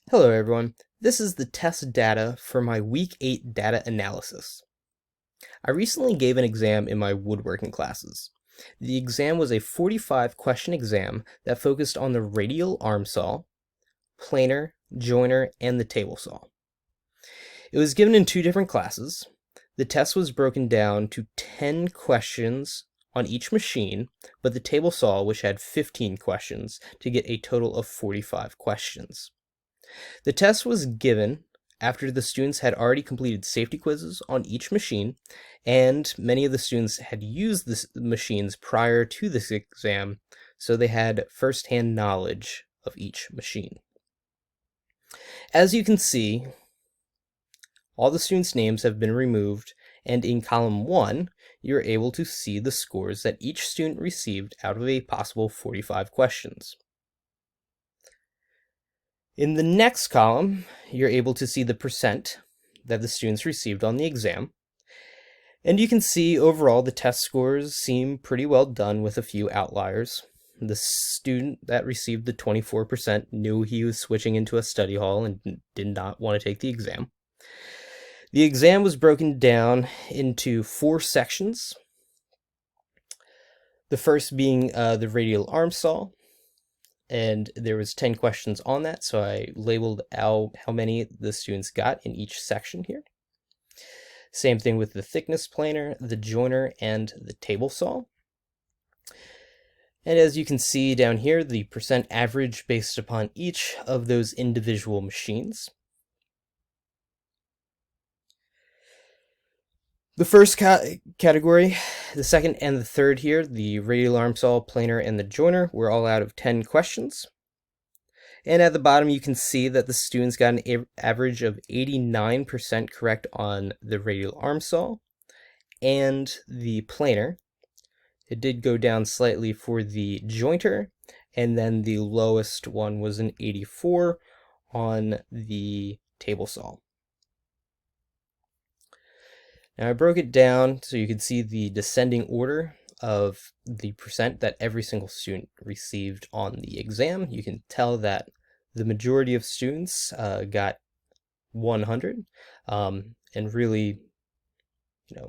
Hello everyone, this is the test data for my Week 8 data analysis. I recently gave an exam in my woodworking classes. The exam was a 45 question exam that focused on the radial arm saw, planer, joiner, and the table saw. It was given in two different classes. The test was broken down to 10 questions on each machine, but the table saw, which had 15 questions, to get a total of 45 questions. The test was given after the students had already completed safety quizzes on each machine, and many of the students had used the machines prior to this exam, so they had first-hand knowledge of each machine. As you can see, all the students' names have been removed, and in column 1, you're able to see the scores that each student received out of a possible 45 questions. In the next column, you're able to see the percent that the students received on the exam. And you can see overall the test scores seem pretty well done with a few outliers. The student that received the 24% knew he was switching into a study hall and did not want to take the exam. The exam was broken down into 4 sections. The first being the radial arm saw, and there was 10 questions on that, so I labeled out how many the students got in each section here. Same thing with the thickness planer, the joiner, and the table saw. And as you can see down here, the percent average based upon each of those individual machines. The first category, the second and the third here, the radial arm saw, planer, and the joiner, were all out of 10 questions. And at the bottom, you can see that the students got an average of 89% correct on the radial arm saw and the planer. It did go down slightly for the jointer, and then the lowest one was an 84 on the table saw. Now I broke it down so you could see the descending order of the percent that every single student received on the exam. You can tell that the majority of students got 100, and really,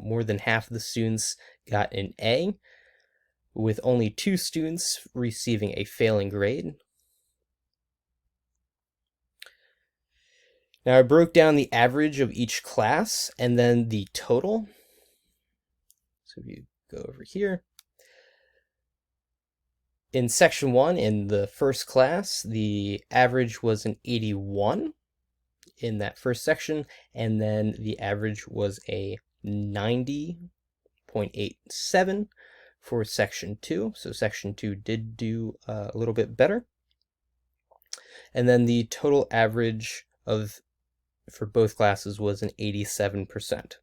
more than half of the students got an A, with only 2 students receiving a failing grade. Now I broke down the average of each class and then the total. So if you go over here, in section 1, in the first class, the average was an 81 in that first section, and then the average was a 90.87 for section 2. So section 2 did do a little bit better. And then the total average for both classes was an 87%.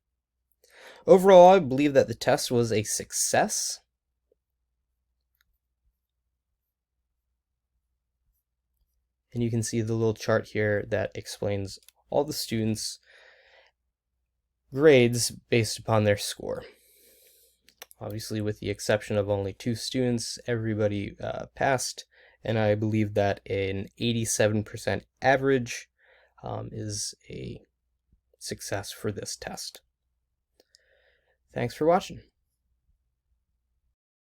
Overall, I believe that the test was a success. And you can see the little chart here that explains all the students' grades based upon their score. Obviously, with the exception of only 2 students, everybody passed, and I believe that an 87% average is a success for this test. Thanks for watching.